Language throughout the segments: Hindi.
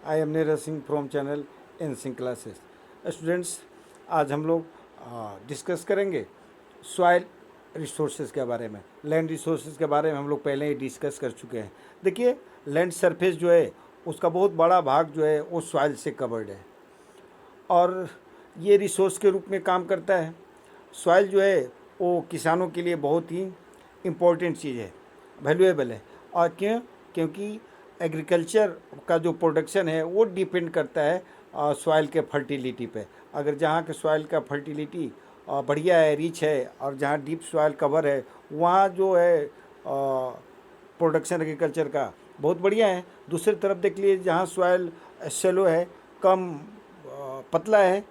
I am Neeraj Singh from channel in Singh classes. Students, आज हम लोग डिस्कस करेंगे सॉइल रिसोर्सेज के बारे में। लैंड रिसोर्सेज के बारे में हम लोग पहले ही डिस्कस कर चुके हैं। देखिए, लैंड सरफेस जो है उसका बहुत बड़ा भाग जो है वो सॉइल से कवर्ड है और ये रिसोर्स के रूप में काम करता है। सॉइल जो है वो किसानों के लिए बहुत ही इम्पोर्टेंट चीज़ है, वैल्यूएबल है। और क्योंकि एग्रीकल्चर का जो प्रोडक्शन है वो डिपेंड करता है सॉइल के फर्टिलिटी पे। अगर जहाँ के सॉइल का फर्टिलिटी बढ़िया है, रिच है, और जहाँ डीप सॉइल कवर है वहाँ जो है प्रोडक्शन एग्रीकल्चर का बहुत बढ़िया है। दूसरी तरफ देख लीजिए, जहाँ सॉइल शेलो है, कम पतला है,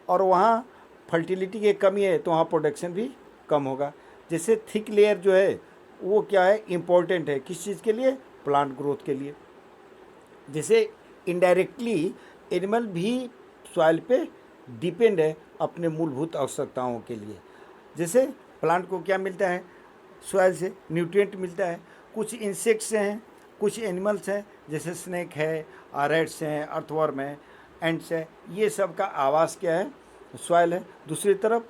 और वहाँ फर्टिलिटी की कमी है तो वहाँ प्रोडक्शन भी कम होगा। जैसे थिक लेयर जो है वो क्या है, इम्पोर्टेंट है किस चीज़ के लिए, प्लांट ग्रोथ के लिए। जैसे इनडायरेक्टली एनिमल भी सॉइल पे डिपेंड है अपने मूलभूत आवश्यकताओं के लिए। जैसे प्लांट को क्या मिलता है, सॉइल से न्यूट्रिएंट मिलता है। कुछ इंसेक्ट्स हैं, कुछ एनिमल्स हैं, जैसे स्नेक है, रैट्स हैं, अर्थवर्म है, एंड्स है, ये सब का आवास क्या है, सॉइल है। दूसरी तरफ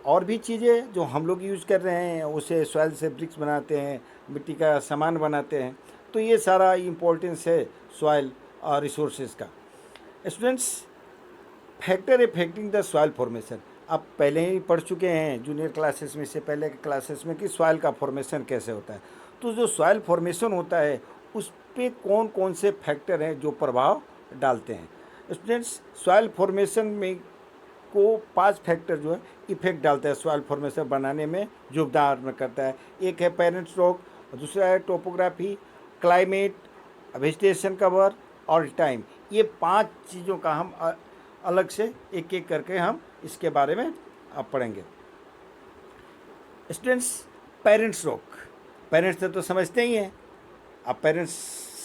और भी चीज़ें जो हम लोग यूज़ कर रहे हैं, उसे सॉइल से ब्रिक्स बनाते हैं, मिट्टी का सामान बनाते हैं, तो ये सारा इम्पोर्टेंस है सॉइल और रिसोर्सेज का। Students, factor affecting the soil formation आप पहले ही पढ़ चुके हैं जूनियर क्लासेस में, से पहले के क्लासेस में, कि सॉइल का फॉर्मेशन कैसे होता है। तो जो सॉइल फॉर्मेशन होता है उस पर कौन कौन से फैक्टर हैं जो प्रभाव डालते हैं। स्टूडेंट्स, सॉइल फॉर्मेशन में को 5 फैक्टर जो है इफेक्ट डालता है, सॉइल फॉर्मेशन बनाने में योगदान करता है। एक है पेरेंट रॉक, दूसरा है टोपोग्राफी, क्लाइमेट, वेजिटेशन कवर और टाइम। ये 5 चीज़ों का हम अलग से एक एक करके हम इसके बारे में पढ़ेंगे। स्टूडेंट्स, पेरेंट्स रॉक, पेरेंट्स से तो समझते ही हैं आप, पेरेंट्स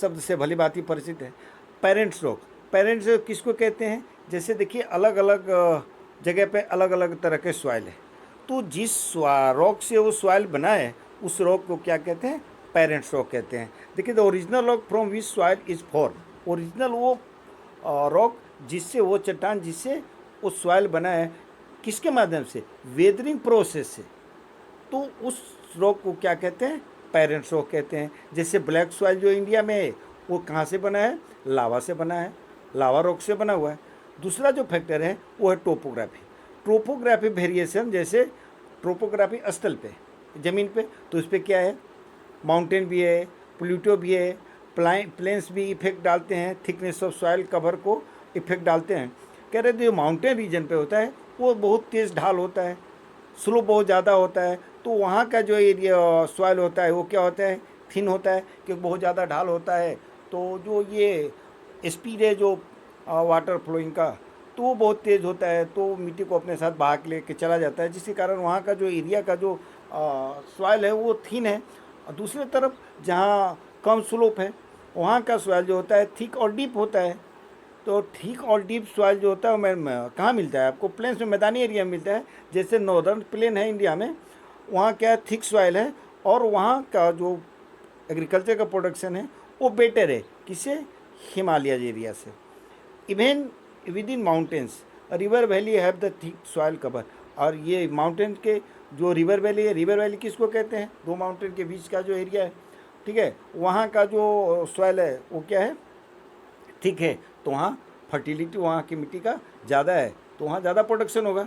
शब्द से भली भांति परिचित है। पेरेंट्स रॉक, पेरेंट्स किसको कहते हैं, जैसे देखिए अलग अलग जगह पे अलग अलग तरह के सॉइल है, तो जिस रॉक से वो सॉइल बना है उस रॉक को क्या कहते हैं, पेरेंट्स रॉक कहते हैं। देखिए, the original rock from which soil is form, original वो रॉक जिससे, वो चट्टान जिससे वो सॉइल बना है, किसके माध्यम से, वेदरिंग प्रोसेस से, तो उस रॉक को क्या कहते हैं, पेरेंट्स रॉक कहते हैं। जैसे ब्लैक सॉइल जो इंडिया में है वो कहाँ से बना है, लावा से बना है, लावा रॉक से बना हुआ है। दूसरा जो फैक्टर है वो है टोपोग्राफी, टोपोग्राफी वेरिएशन। जैसे टोपोग्राफी स्थल पे, ज़मीन पे, तो इस पर क्या है, माउंटेन भी है, प्लूटो भी है, प्लेन्स भी इफेक्ट डालते हैं, थिकनेस ऑफ सॉइल कवर को इफेक्ट डालते हैं। कह रहे थे जो माउंटेन रीजन पे होता है वो बहुत तेज़ ढाल होता है, स्लोप बहुत ज़्यादा होता है, तो वहाँ का जो एरिया सॉइल होता है वो क्या होता है, थिन होता है, क्योंकि बहुत ज़्यादा ढाल होता है। तो जो ये स्पीड है जो वाटर फ्लोइंग का, तो वो बहुत तेज़ होता है, तो मिट्टी को अपने साथ बहा के लेके चला जाता है, जिसके कारण वहाँ का जो एरिया का जो सॉइल है वो थिन है। और दूसरी तरफ जहाँ कम स्लोप है वहाँ का सॉइल जो होता है थिक और डीप होता है। तो थिक और डीप सॉइल जो होता है वो कहाँ मिलता है आपको, प्लेन्स में, मैदानी एरिया में मिलता है। जैसे नॉर्दर्न प्लेन है इंडिया में, वहाँ क्या है, थिक सॉइल है, और वहाँ का जो एग्रीकल्चर का प्रोडक्शन है वो बेटर है, किससे, हिमालय एरिया से। Even with in mountains river valley have the thick soil cover, और ये माउंटेन के जो रिवर वैली है, रिवर वैली किसको कहते हैं, 2 माउंटेन के बीच का जो एरिया है, ठीक है, वहाँ का जो सॉइल है वो क्या है, थिक है, तो वहाँ फर्टिलिटी वहाँ की मिट्टी का ज़्यादा है, तो वहाँ ज़्यादा प्रोडक्शन होगा।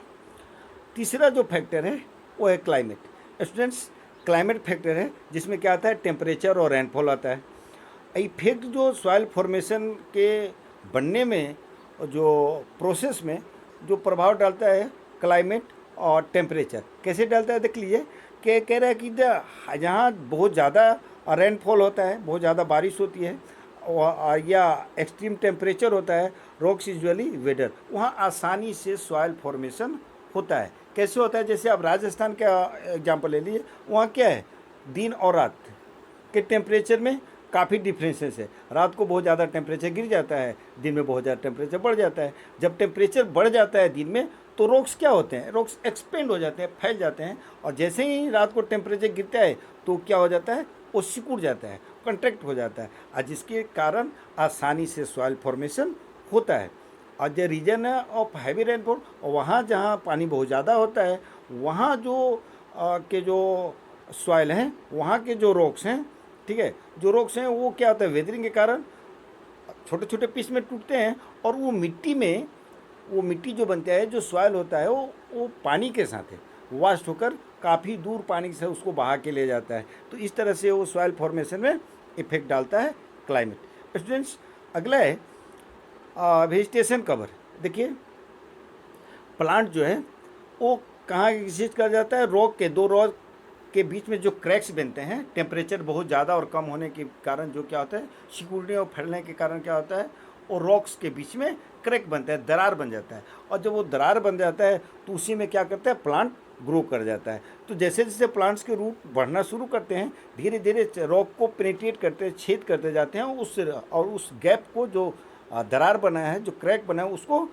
तीसरा जो फैक्टर है वो है क्लाइमेट। स्टूडेंट्स, क्लाइमेट फैक्टर है जिसमें क्या आता है, टेम्परेचर और रेनफॉल आता है। इफेक्ट जो सॉइल फॉर्मेशन के बनने में, जो प्रोसेस में जो प्रभाव डालता है, क्लाइमेट और टेम्परेचर कैसे डालता है, देख लीजिए। कि कह रहा है कि जहाँ बहुत ज़्यादा रेनफॉल होता है, बहुत ज़्यादा बारिश होती है, या एक्सट्रीम टेम्परेचर होता है, रॉक्स यूजुअली वेदर, वहाँ आसानी से सॉइल फॉर्मेशन होता है। कैसे होता है, जैसे आप राजस्थान का एग्जांपल ले लीजिए, वहाँ क्या है, दिन और रात के टेम्परेचर में काफ़ी डिफरेंसेस है। रात को बहुत ज़्यादा टेम्परेचर गिर जाता है, दिन में बहुत ज़्यादा टेम्परेचर बढ़ जाता है। जब टेम्परेचर बढ़ जाता है दिन में, तो रॉक्स क्या होते हैं, रॉक्स एक्सपेंड हो जाते हैं, फैल जाते हैं, और जैसे ही रात को टेम्परेचर गिरता है तो क्या हो जाता है, वो सिकुड़ जाता है, कंट्रैक्ट हो जाता है, और जिसके कारण आसानी से सॉइल फॉर्मेशन होता है। और the region of heavy rainfall, वहाँ जहाँ पानी बहुत ज़्यादा होता है वहाँ जो के जो सॉइल हैं, वहाँ के जो रॉक्स हैं, ठीक है, जो रॉक्स हैं वो क्या होता है, वेदरिंग के कारण छोटे छोटे पीस में टूटते हैं, और वो मिट्टी में, वो मिट्टी जो बनता है, जो सॉइल होता है, वो पानी के साथ है वास्ट होकर काफ़ी दूर पानी से उसको बहा के ले जाता है। तो इस तरह से वो सॉइल फॉर्मेशन में इफेक्ट डालता है क्लाइमेट। स्टूडेंट्स, अगला है वेजिटेशन कवर। देखिए प्लांट जो है वो कहाँ एग्जिस्ट कर जाता है, रॉक के, दो रॉक के बीच में जो क्रैक्स बनते हैं, टेम्परेचर बहुत ज़्यादा और कम होने के कारण जो क्या होता है, सिकुड़ने और फैलने के कारण क्या होता है, वो रॉक्स के बीच में क्रैक बनता है, दरार बन जाता है। और जब वो दरार बन जाता है तो उसी में क्या करता है, प्लांट ग्रो कर जाता है। तो जैसे जैसे प्लांट्स के रूट बढ़ना शुरू करते हैं, धीरे धीरे रॉक को पेनिट्रेट करते, छेद करते जाते हैं, उस गैप को, जो दरार बना है, जो क्रैक बना है, उसको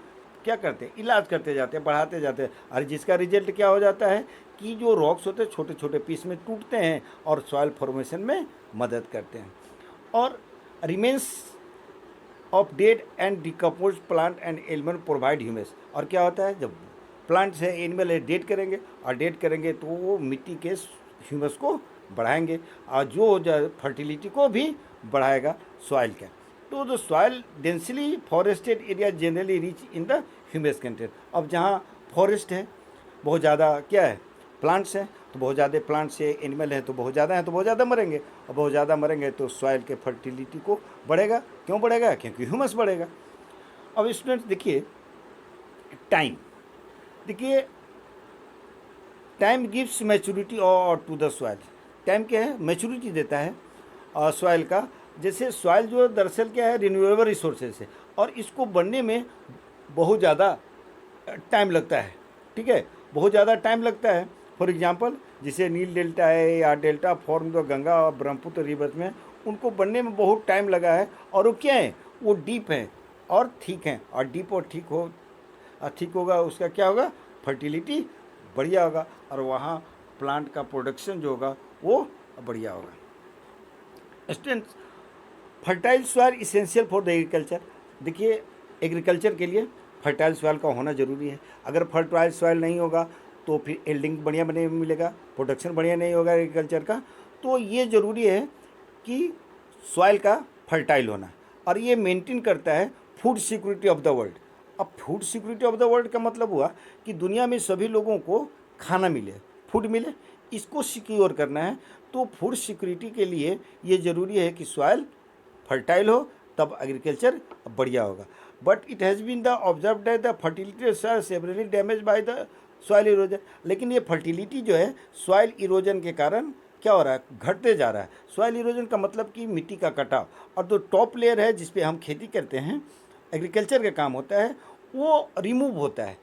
क्या करते हैं, इलाज करते जाते हैं, बढ़ाते जाते हैं। और जिसका रिजल्ट क्या हो जाता है कि जो रॉक्स होते हैं छोटे छोटे पीस में टूटते हैं और सॉइल फॉर्मेशन में मदद करते हैं। और remains of dead and decompose plant and animal provide humus. और क्या होता है, जब प्लांट्स है, एनिमल है, डेड करेंगे, और डेड करेंगे तो वो मिट्टी के ह्यूमस को बढ़ाएंगे, और जो फर्टिलिटी को भी बढ़ाएगा सॉइल का। तो the soil densely forested area generally rich in the humus content. अब जहाँ फॉरेस्ट है, बहुत ज़्यादा क्या है, प्लांट्स हैं, तो बहुत ज़्यादा प्लांट्स है, एनिमल है तो बहुत ज़्यादा हैं, तो बहुत ज़्यादा मरेंगे, और बहुत ज़्यादा मरेंगे तो सॉइल के फर्टिलिटी को बढ़ेगा। क्यों बढ़ेगा, क्योंकि ह्यूमस बढ़ेगा। अब स्टूडेंट्स देखिए टाइम, देखिए टाइम गिव्स मैच्योरिटी और टू द सॉइल। टाइम क्या है, मैच्योरिटी देता है सॉइल का। जैसे सॉइल जो दरअसल क्या है, रिन्यूएबल रिसोर्सेज है, और इसको बनने में बहुत ज़्यादा टाइम लगता है, ठीक है, बहुत ज़्यादा टाइम लगता है। फॉर एग्जांपल जैसे नील डेल्टा है या डेल्टा फॉर्म जो गंगा और ब्रह्मपुत्र रिवर्स में, उनको बनने में बहुत टाइम लगा है। और वो क्या है, वो डीप हैं और ठीक हैं, और डीप और ठीक होगा, उसका क्या होगा, फर्टिलिटी बढ़िया होगा, और वहाँ प्लांट का प्रोडक्शन जो होगा वो बढ़िया होगा। Students, fertile soil essential for the agriculture. देखिए एग्रीकल्चर के लिए फर्टाइल सॉइल का होना ज़रूरी है। अगर फर्टाइल सॉइल नहीं होगा तो फिर एल्डिंग बढ़िया नहीं मिलेगा, प्रोडक्शन बढ़िया नहीं होगा एग्रीकल्चर का। तो ये ज़रूरी है कि सॉइल का फर्टाइल होना, और ये मेंटेन करता है food security of the world. अब food security of the world का मतलब हुआ कि दुनिया में सभी लोगों को खाना मिले, फूड मिले, इसको सिक्योर करना है। तो फूड सिक्योरिटी के लिए ये ज़रूरी है कि सॉइल फर्टाइल हो, तब एग्रीकल्चर बढ़िया होगा। But it has been the observe that the fertility severely damage by the soil erosion. लेकिन ये फर्टिलिटी जो है सॉइल इरोजन के कारण क्या हो रहा है, घटते जा रहा है। सॉइल इरोजन का मतलब कि मिट्टी का कटाव, और जो टॉप लेयर है जिस पे हम खेती करते हैं, एग्रीकल्चर का काम होता है, वो रिमूव होता है।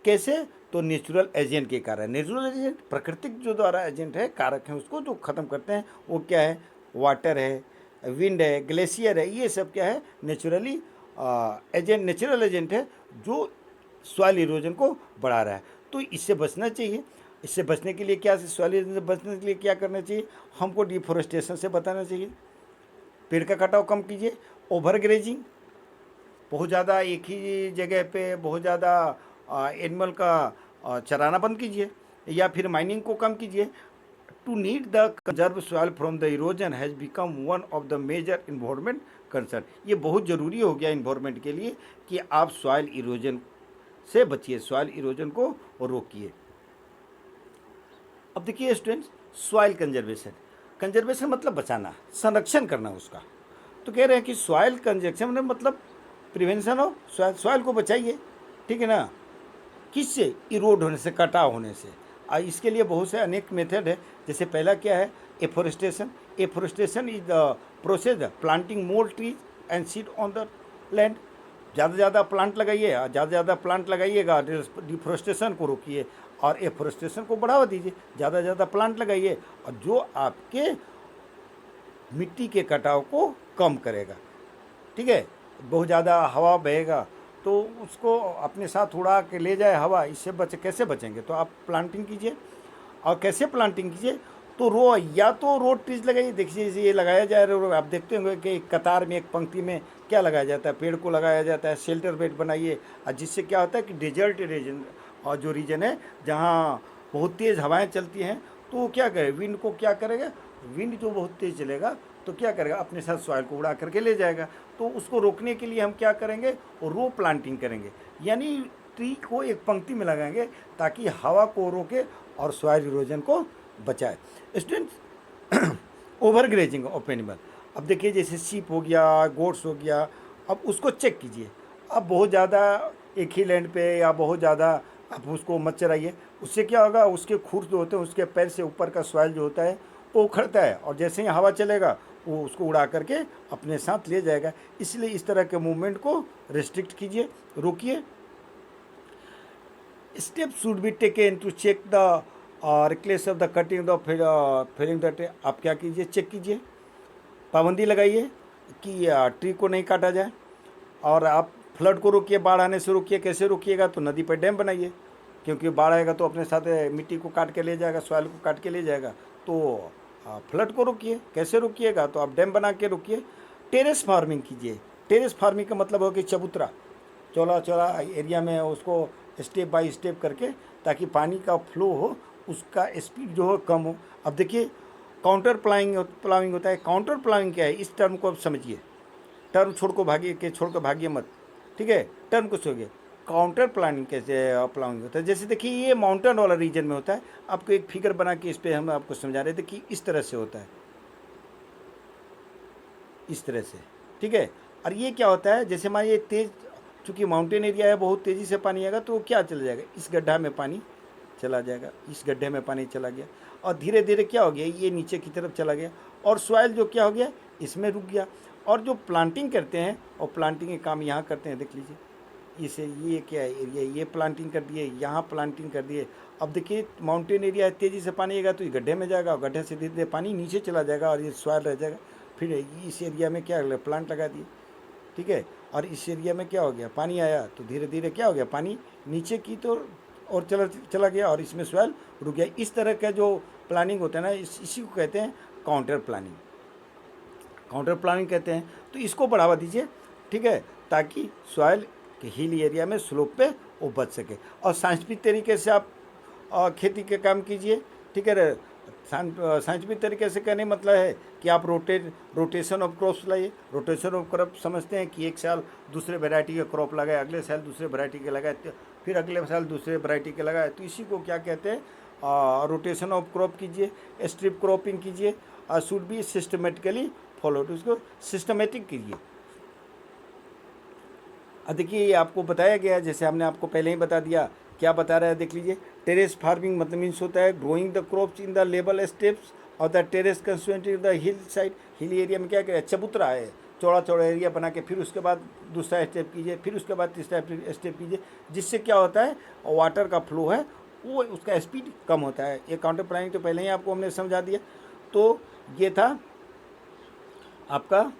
कैसे, तो नेचुरल एजेंट के कारण। नेचुरल एजेंट प्राकृतिक जो द्वारा एजेंट है, कारक हैं, उसको जो ख़त्म करते हैं, वो क्या है, वाटर है, विंड है, ग्लेशियर है, ये सब क्या है, नेचुरली एजेंट, नेचुरल एजेंट है जो सॉइल इरोजन को बढ़ा रहा है। तो इससे बचना चाहिए। इससे बचने के लिए क्या, सॉइल इरोजन से बचने के लिए क्या करना चाहिए, हमको डिफोरेस्टेशन से बचाना चाहिए, पेड़ का कटाव कम कीजिए, ओवर ग्रेजिंग, बहुत ज़्यादा एक ही जगह पे बहुत ज़्यादा एनिमल का चराना बंद कीजिए, या फिर माइनिंग को कम कीजिए। To need the conserve soil from the erosion has become one of the major environment concern. ये बहुत ज़रूरी हो गया इन्वायरमेंट के लिए कि आप सॉइल इरोजन से बचिए, सॉइल इरोजन को रोकिए। अब देखिए स्टूडेंट्स, सॉइल कंजर्वेशन, कंजर्वेशन मतलब बचाना, संरक्षण करना उसका। तो कह रहे हैं कि सॉइल कंजर्वेशन मतलब प्रिवेंशन ऑफ सॉइल, सॉइल को बचाइए, ठीक है ना, किससे, इरोड होने से, कटाव होने से। इसके लिए बहुत से अनेक मेथड है। जैसे पहला क्या है, afforestation. Afforestation is the process planting more trees and seed on the land. ज़्यादा से ज़्यादा प्लांट लगाइए, ज़्यादा से ज़्यादा प्लांट लगाइएगा, डिफोरेस्टेशन को रोकिए, और एफोरेस्टेशन को बढ़ावा दीजिए, ज़्यादा से ज़्यादा प्लांट लगाइए, और जो आपके मिट्टी के कटाव को कम करेगा, ठीक है। बहुत ज़्यादा हवा बहेगा तो उसको अपने साथ उड़ा के ले जाए हवा, इससे कैसे बचेंगे, तो आप प्लांटिंग कीजिए। और कैसे प्लांटिंग कीजिए, तो रो या तो रोड ट्रीज लगाइए, देखिए जैसे ये लगाया जा रहा है, आप देखते होंगे कि एक कतार में एक पंक्ति में क्या लगाया जाता है, पेड़ को लगाया जाता है, शेल्टर बेड बनाइए, और जिससे क्या होता है कि डेजर्ट रीजन और जो रीजन है जहाँ बहुत तेज़ हवाएं चलती हैं, तो वो क्या करे, विंड को क्या करेगा, विंड जो बहुत तेज़ चलेगा तो क्या करेगा, अपने साथ सॉइल को उड़ा करके ले जाएगा। तो उसको रोकने के लिए हम क्या करेंगे, रो प्लांटिंग करेंगे, यानी ट्री को एक पंक्ति में लगाएंगे ताकि हवा को रोके और सॉइल इरोजन को बचाए। Students, over grazing of animal, अब देखिए जैसे सीप हो गया, गोट्स हो गया, अब उसको चेक कीजिए। अब बहुत ज़्यादा एक ही लैंड पे या बहुत ज़्यादा आप उसको मत चराइए, उससे क्या होगा, उसके खुर जो होते हैं, उसके पैर से ऊपर का सॉइल जो होता है वो उखड़ता है, और जैसे ही हवा चलेगा वो उसको उड़ा करके अपने साथ ले जाएगा। इसलिए इस तरह के मूवमेंट को रिस्ट्रिक्ट कीजिए, रोकिए। Step should be taken to check the reckless of the cutting the felling the tree, आप क्या कीजिए, चेक कीजिए, पाबंदी लगाइए कि ट्री को नहीं काटा जाए, और आप फ्लड को रोकिए, बाढ़ आने से रोकिए। कैसे रोकिएगा, तो नदी पर डैम बनाइए, क्योंकि बाढ़ आएगा तो अपने साथ मिट्टी को काट के ले जाएगा, सॉइल को काट के ले जाएगा। तो फ्लड को रोकिए। कैसे रोकिएगा, तो आप डैम बना के रोकिए। टेरेस फार्मिंग कीजिए। टेरेस फार्मिंग का मतलब हो कि चबूतरा, चौड़ा चौड़ा एरिया में उसको स्टेप बाय स्टेप करके, ताकि पानी का फ्लो हो, उसका स्पीड जो हो कम हो। अब देखिए काउंटर प्लाविंग होता है। काउंटर प्लाविंग क्या है, इस टर्म को अब समझिए। टर्म छोड़ कर भागिए मत, ठीक है, टर्म को छोड़िए। काउंटर प्लानिंग कैसे प्लानिंग होता है, जैसे देखिए ये माउंटेन वाला रीजन में होता है। आपको एक फिगर बना के इस पर हम आपको समझा रहे थे कि इस तरह से होता है, इस तरह से, ठीक है। और ये क्या होता है, जैसे हमारे ये तेज़, चूँकि माउंटेन एरिया है, बहुत तेज़ी से पानी आएगा, तो क्या चला जाएगा, इस गड्ढा में पानी चला जाएगा, इस गड्ढे में पानी चला गया, और धीरे धीरे क्या हो गया, ये नीचे की तरफ चला गया, और सॉइल जो क्या हो गया, इसमें रुक गया। और जो प्लांटिंग करते हैं, और प्लांटिंग के काम यहाँ करते हैं, देख लीजिए इसे, ये क्या है एरिया, ये प्लांटिंग कर दिए, यहाँ प्लांटिंग कर दिए। अब देखिए माउंटेन एरिया है, तेज़ी से पानी आएगा तो ये गड्ढे में जाएगा, और गड्ढे से धीरे धीरे पानी नीचे चला जाएगा, और ये सॉइल रह जाएगा। फिर इस एरिया में क्या प्लांट लगा दिए, ठीक है, और इस एरिया में क्या हो गया, पानी आया तो धीरे धीरे क्या हो गया, पानी नीचे की तो और चला गया, और इसमें सॉइल रुक गया। इस तरह का जो प्लानिंग होता है ना, इसी को कहते हैं काउंटर प्लानिंग, काउंटर प्लानिंग कहते हैं। तो इसको बढ़ावा दीजिए, ठीक है, ताकि सॉइल के हिल एरिया में स्लोप पे वो बच सके। और साइंटिफिक तरीके से आप खेती के काम कीजिए, ठीक है। साइंटिफिक तरीके से कहने मतलब है कि आप रोटेशन ऑफ क्रॉप्स लाइए। रोटेशन ऑफ क्रॉप समझते हैं कि एक साल दूसरे वैरायटी का क्रॉप लगाए, अगले साल दूसरे वैरायटी के लगाए, फिर अगले साल दूसरे वैरायटी के लगाए। तो इसी को क्या कहते हैं, रोटेशन ऑफ क्रॉप कीजिए, स्ट्रिप क्रॉपिंग कीजिए, शुड बी सिस्टमेटिकली फॉलोड, उसको सिस्टमेटिक कीजिए। देखिए ये आपको बताया गया, जैसे हमने आपको पहले ही बता दिया। क्या बता रहा है, देख लीजिए। टेरेस फार्मिंग मतलब मीन्स होता है growing the crops in the level steps और the terrace constituent the hill side. Hill area में क्या करें, चबूतरा है, चौड़ा चौड़ा एरिया बना के, फिर उसके बाद दूसरा स्टेप कीजिए, फिर उसके बाद तीसरा स्टेप कीजिए, जिससे क्या होता है, वाटर का फ्लो है वो, उसका स्पीड कम होता है। ये काउंटर प्लानिंग तो पहले ही आपको हमने समझा दिया। तो ये था आपका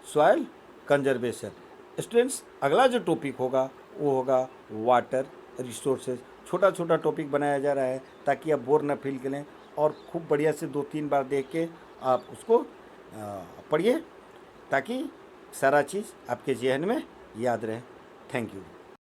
सॉइल कंजर्वेशन। स्टूडेंट्स, अगला जो टॉपिक होगा वो होगा वाटर रिसोर्सेज। छोटा छोटा टॉपिक बनाया जा रहा है ताकि आप बोर ना फील करें, और खूब बढ़िया से 2-3 बार देख के आप उसको पढ़िए, ताकि सारा चीज़ आपके जहन में याद रहे। Thank you.